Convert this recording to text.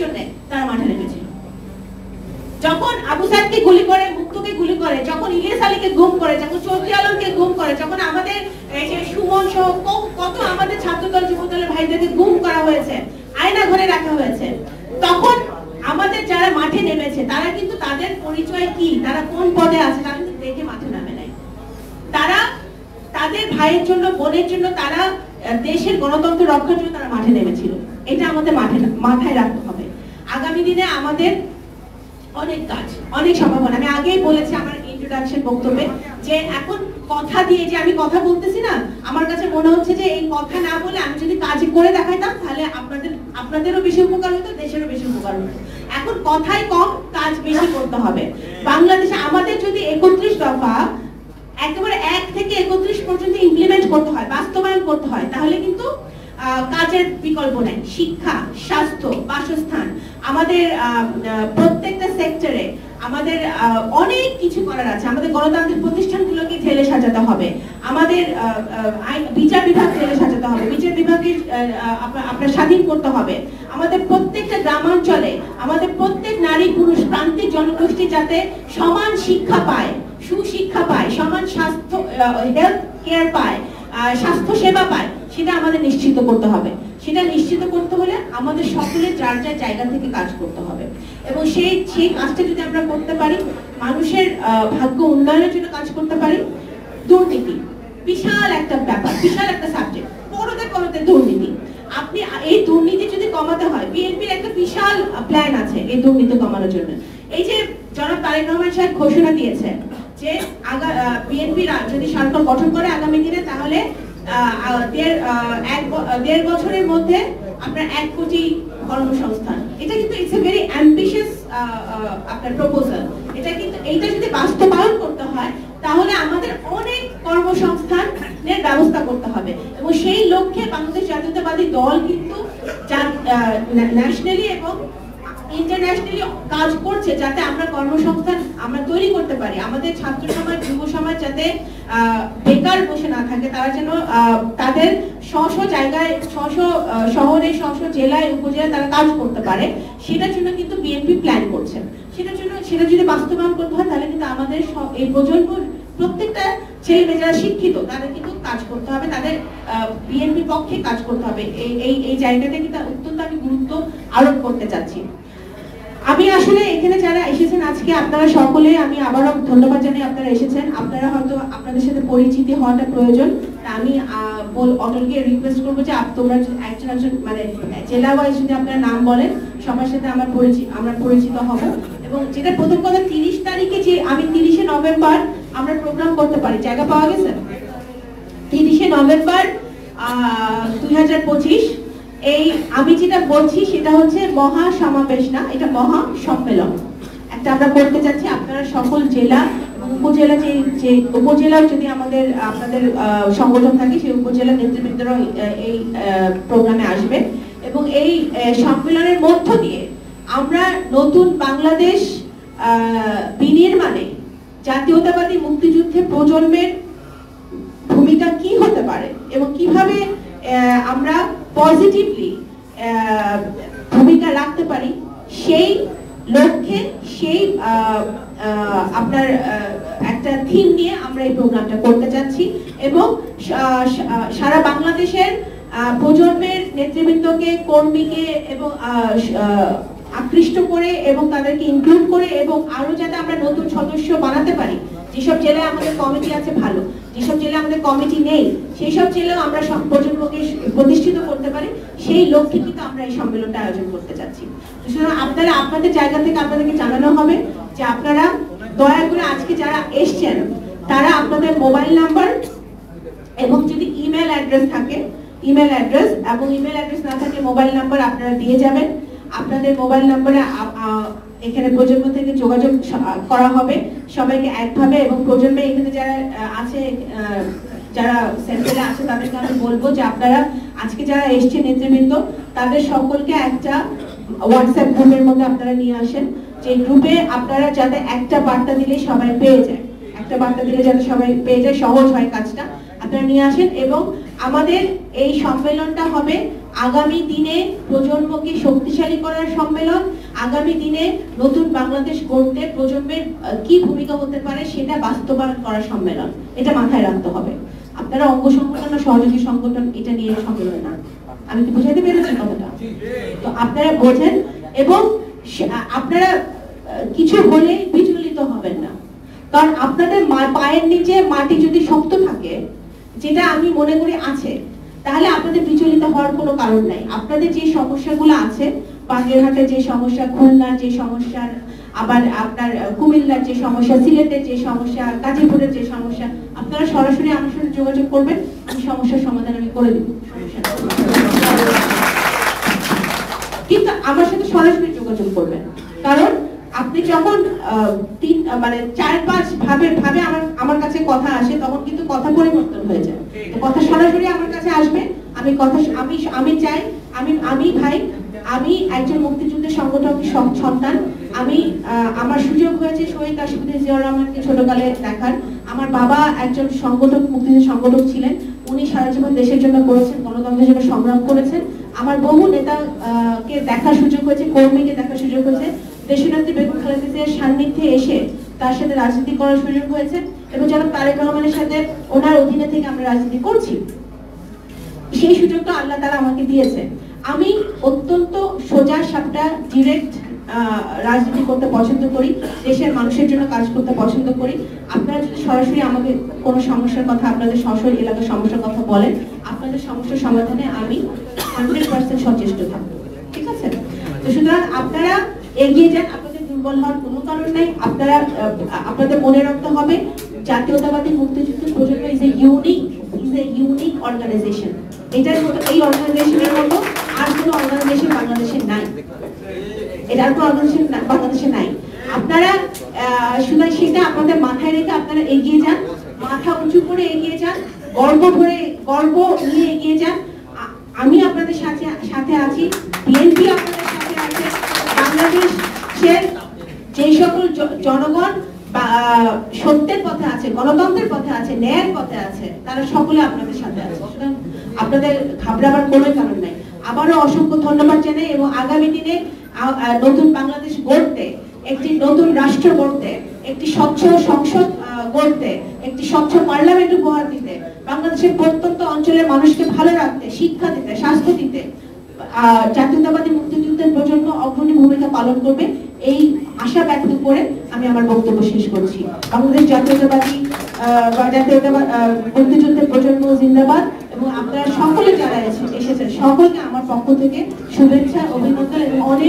জন্য তারা মাঠে নেমেছিল। যখন আবু সাইদকে গুলি করে, মুক্তকে গুলি করে, যখন ইলিয়াস আলীকে গুম করে, যখন চৌধুরী আলমকে গুম করে, যখন আমাদের এই যে সুমন সহ কত আমাদের ছাত্রদল যুবদলের ভাইদেরকে গুম করা হয়েছে, আয়না ঘরে রাখা হয়েছে, তখন আমাদের যারা মাঠে নেমেছে তারা কিন্তু তাদের পরিচয় কি, তারা কোন পদে আছে তারা কিন্তু দেখে মাঠে নামে নাই। তারা তাদের ভাইয়ের জন্য, বোনের জন্য, তারা দেশের গণতন্ত্র রক্ষার জন্য তারা মাঠে নেমেছিল। এটা আমাদের মাথায় রাখতে হবে। আগামী দিনে আমাদের অনেক কাজ, অনেক সম্ভাবনা। আমি আগেই বলেছি আমার ইন্ট্রোডাকশন বক্তব্যে যে এখন কথা দিয়ে যে আমি কথা বলতেছি না, আমার কাছে মনে হচ্ছে যে এই কথা না বলে আমি যদি কাজ করে দেখাইতাম তাহলে আপনাদেরও বেশি উপকার হতো, দেশেরও বেশি উপকার হতো। এখন কথাই কম, কাজ বেশি করতে হবে। বাংলাদেশে আমাদের যদি 31 দফা একেবারে 1 থেকে 31 পর্যন্ত ইমপ্লিমেন্ট করতে হয়, বাস্তবায়ন করতে হয়, তাহলে কিন্তু কাজের বিকল্প নেই। শিক্ষা, স্বাস্থ্য, বাসস্থান, আমাদের প্রত্যেকটা সেক্টরে আমাদের অনেক কিছু করার আছে। আমাদের গণতান্ত্রিক প্রতিষ্ঠানগুলোকে ঢেলে সাজাতে হবে, আমাদের বিচার বিভাগ ঢেলে সাজাতে হবে, বিচার বিভাগের আপনার স্বাধীন করতে হবে। আমাদের প্রত্যেকটা গ্রামাঞ্চলে আমাদের প্রত্যেক নারী পুরুষ প্রান্তিক জনগোষ্ঠী যাতে সমান শিক্ষা পায়, সুশিক্ষা পায়, সমান স্বাস্থ্য হেলথ কেয়ার পায়, স্বাস্থ্য সেবা পায়, সেটা আমাদের নিশ্চিত করতে হবে। সেটা নিশ্চিত করতে হলে আমাদের সকলের যার যার জায়গা থেকে কাজ করতে হবে। এবং সেই কাজটা যদি আমরা করতে পারি, মানুষের ভাগ্য উন্নয়নের জন্য কাজ করতে পারি। দুর্নীতি বিশাল একটা ব্যাপার, বিশাল একটা সাবজেক্ট, পরতে দুর্নীতি। আপনি এই দুর্নীতি যদি কমাতে হয়, বিএনপির একটা বিশাল প্ল্যান আছে এই দুর্নীতি কমানোর জন্য। এই যে জনাব তারেক রহমান সাহেব ঘোষণা দিয়েছে যে বিএনপি যদি সরকার গঠন করে আগামী দিনে, তাহলে 1.5 বছরের মধ্যে আপনার 1 কোটি কর্মসংস্থান। এটা কিন্তু ইটস এ ভেরি অ্যাম্বিশিয়াস আপনার প্রপোজাল। এইটা যদি বাস্তবায়ন করতে হয় তাহলে আমাদের অনেক কর্মসংস্থানের ব্যবস্থা করতে হবে। এবং সেই লক্ষ্যে বাংলাদেশ জাতীয়তাবাদী দল কিন্তু ন্যাশনালি এবং ইন্টারন্যাশনালি কাজ করছে যাতে আমরা কর্মসংস্থান আমরা তৈরি করতে পারি। আমাদের ছাত্র সমাজ, যুব সমাজ যাতে বেকার বসে না থাকে, তারা যেন তাদের স্ব জায়গায়, শহরে, জেলায়, উপজেলায় তারা কাজ করতে পারে, সেটার জন্য কিন্তু বিএনপি প্ল্যান করছে। সেটা যদি বাস্তবায়ন করতে হয় তাহলে কিন্তু আমাদের এই প্রজন্ম প্রত্যেকটা ছেলে মেয়ে যারা শিক্ষিত তাদের কিন্তু কাজ করতে হবে, তাদের বিএনপি পক্ষে কাজ করতে হবে। এই জায়গাটা কিন্তু অত্যন্ত আমি গুরুত্ব আরোপ করতে চাচ্ছি। আমি আসলে এখানে যারা এসেছেন আজকে, আপনারা সকলে, আমি আবারও ধন্যবাদ জানাই আপনারা এসেছেন। আপনারা হয়তো আপনাদের সাথে পরিচিতি হওয়াটা প্রয়োজন। আমি অটলকে রিকোয়েস্ট করবো যে তোমরা একজন মানে জেলা ওয়াইজ যদি আপনারা নাম বলেন, সবার সাথে আমরা পরিচিত হব। এবং যেটা প্রথম কথা, 30 তারিখে যে আমি 30শে নভেম্বর আমরা প্রোগ্রাম করতে পারি, জায়গা পাওয়া গেছে? 30শে নভেম্বর 2025 এই আমি যেটা বলছি সেটা হচ্ছে মহা সমাবেশ না, এটা মহা সম্মেলন একটা আমরা করতে চাচ্ছি। আপনারা সকল জেলা এবং উপজেলা, যে উপজেলার যদি আপনাদের সংগঠন থাকে, সেই উপজেলা নেতৃবৃন্দরা এই প্রোগ্রামে আসবে। এবং এই সম্মেলনের মধ্য দিয়ে আমরা নতুন বাংলাদেশ বিনির্মাণে জাতীয়তাবাদী মুক্তিযুদ্ধে প্রজন্মের ভূমিকা কি হতে পারে এবং কিভাবে আমরা পজিটিভলি ভূমিকা রাখতে পারি, সেই লক্ষ্যে সেই আপনার একটা থিম নিয়ে আমরা এই প্রোগ্রামটা করতে যাচ্ছি। এবং সারা বাংলাদেশের প্রজন্মের নেতৃবৃন্দকে, কর্মীকে এবং আকৃষ্ট করে এবং তাদেরকে ইনক্লুড করে এবং আরো যাতে আমরা নতুন সদস্য বানাতে পারি। যেসব জেলায় আমাদের কমিটি আছে ভালো, যেসব জেলায় আমাদের কমিটি নেই সেই সব জেলায় আমরা প্রজন্মকে প্রতিষ্ঠিত করতে পারি, সেই লক্ষ্যে কিন্তু আমরা এই সম্মেলনটা আয়োজন করতে চাচ্ছি। সুতরাং আপনারা আপনাদের জায়গা থেকে আপনাদেরকে জানানো হবে যে আপনারা দয়া করে আজকে যারা এসছেন তারা আপনাদের মোবাইল নাম্বার এবং যদি ইমেল অ্যাড্রেস থাকে, ইমেল অ্যাড্রেস, এবং ইমেল অ্যাড্রেস না থাকে মোবাইল নাম্বার আপনারা দিয়ে যাবেন। আপনাদের মোবাইল নাম্বারে এখানে প্রজন্ম থেকে যোগাযোগ করা হবে সবাইকে একভাবে। এবং প্রজন্মে এখানে যারা আছে, যারা সেন্টারে আছে, তাদেরকে আমি বলবো যে আপনারা আজকে যারা এসছে নেতৃবৃন্দ, তাদের সকলকে একটা হোয়াটসঅ্যাপ গ্রুপের মধ্যে আপনারা নিয়ে আসেন, যে গ্রুপে আপনারা যাতে একটা বার্তা দিলে সবাই পেয়ে যায়, একটা বার্তা দিলে যাতে সবাই পেয়ে যায়, সহজ হয় কাজটা, আপনারা নিয়ে আসেন। এবং আমাদের এই সম্মেলনটা হবে আগামী দিনে প্রজন্মকে শক্তিশালী করার সম্মেলন, আগামী দিনে নতুন বাংলাদেশ গড়তে প্রজন্মের কি ভূমিকা হতে পারে সেটা বাস্তবায়ন করার সম্মেলন। এটা মাথায় রাখতে হবে। আপনারা অঙ্গ সংগঠন ও সহযোগী সংগঠন এটা নিয়ে সম্মেলন না, আমি কি বুঝাতে পেরেছি কথাটা? তো আপনারা বোঝেন এবং আপনারা কিছু হলে বিচলিত হবেন না, কারণ আপনাদের পায়ের নিচে মাটি যদি শক্ত থাকে, যেটা আমি মনে করি আছে, তাহলে আপনাদের বিচলিত হওয়ার কোনো কারণ নাই। আপনাদের যে সমস্যাগুলো আছে, বাগেরহাটের যে সমস্যা, খুলনার যে সমস্যা, আবার আপনার কুমিল্লার যে সমস্যা, সিলেটের যে সমস্যা, গাজীপুরের যে সমস্যা, আপনারা সরাসরি আমার সাথে যোগাযোগ করবেন, আমি সমস্যার সমাধান আমি করে দিব। কিন্তু আমার সাথে সরাসরি যোগাযোগ করবেন, কারণ আপনি যখন 4-5 ভাবে আমার কাছে কথা আসে, তখন কিন্তু কথা পরিবর্তন হয়ে যায়। তো কথা সরাসরি আমার কাছে আসবে, আমি চাই, আমি একজন মুক্তিযুদ্ধের সংগঠক সন্তান। আমার সুযোগ হয়েছে শহীদ রাষ্ট্রপতি জিয়াউর রহমানকে ছোটকালে দেখার। আমার বাবা একজন সংগঠক, মুক্তিযুদ্ধের সংগঠক ছিলেন। উনি সারা জীবন দেশের জন্য করেছেন, গণতন্ত্রের জন্য সংগ্রাম করেছেন। আমার বহু নেতাকে দেখার সুযোগ হয়েছে, কর্মীকে দেখার সুযোগ হয়েছে। দেশনেত্রী বেগম খালেদা জিয়ার সান্নিধ্যে এসে তার সাথে রাজনীতি করার সুযোগ হয়েছে, এবং জনাব তারেক রহমানের সাথে ওনার অধীনে থেকে আমরা রাজনীতি করছি। সেই সুযোগটা আল্লাহ তাআলা আমাকে দিয়েছে। আমি অত্যন্ত সোজা সাপটা ডিরেক্ট রাজনীতি করতে পছন্দ করি, দেশের মানুষের জন্য কাজ করতে পছন্দ করি। আপনারা যদি সরাসরি আমাকে কোনো সমস্যার কথা, আপনাদের সশরীর এলাকার সমস্যার কথা বলেন, আপনাদের সমস্যার সমাধানে আমি 100% সচেষ্ট থাকবো, ঠিক আছে? তো সুতরাং আপনারা এগিয়ে যান, আপনাদের দুর্বল হওয়ার কোনো কারণ নাই। আপনাদের মনে রাখতে হবে, জাতীয়তাবাদী মুক্তিযুদ্ধ প্রজন্ম ইজ এ ইউনিক অর্গানাইজেশন। এটার মতো, এই অর্গানাইজেশনের মতো আর কোনো অর্গানাইজেশন বাংলাদেশে নাই, এটার কোনো অর্গানাইজেশন বাংলাদেশে নাই। আপনারা শুধু সেটা আপনাদের মাথায় রেখে আপনারা এগিয়ে যান, মাথা উঁচু করে এগিয়ে যান, গর্ব নিয়ে এগিয়ে যান। আমি আপনাদের সাথে আছি, বিএনপি আপনাদের সাথে আছে। বাংলাদেশের যে সকল জনগণ সত্যের পথে আছে, গণতন্ত্রের পথে আছে, ন্যায়ের পথে আছে, তারা সকলে আপনাদের সাথে আছে। সুতরাং আপনাদের ঘাবড়াবার কোনো কারণ নাই। আবারও অসংখ্য ধন্যবাদ জানাই, এবং আগামী দিনে নতুন বাংলাদেশ গড়তে, একটি নতুন রাষ্ট্র গড়তে, একটি স্বচ্ছ সংসদ গড়তে, একটি স্বচ্ছ পার্লামেন্ট উপহার দিতে, বাংলাদেশের প্রত্যন্ত অঞ্চলের মানুষকে ভালো রাখতে, শিক্ষা দিতে, স্বাস্থ্য দিতে জাতীয়তাবাদী মুক্তিযুদ্ধের প্রজন্ম অগ্রণী ভূমিকা পালন করবে, এই আশা ব্যক্ত করে আমি আমার বক্তব্য শেষ করছি। বাংলাদেশ জাতীয়তাবাদী মুক্তিযুদ্ধের প্রজন্ম জিন্দাবাদ, এবং আপনারা সকলে যারা এসেছেন সকলকে আমার পক্ষ থেকে শুভেচ্ছা, অভিনন্দন এবং অনেক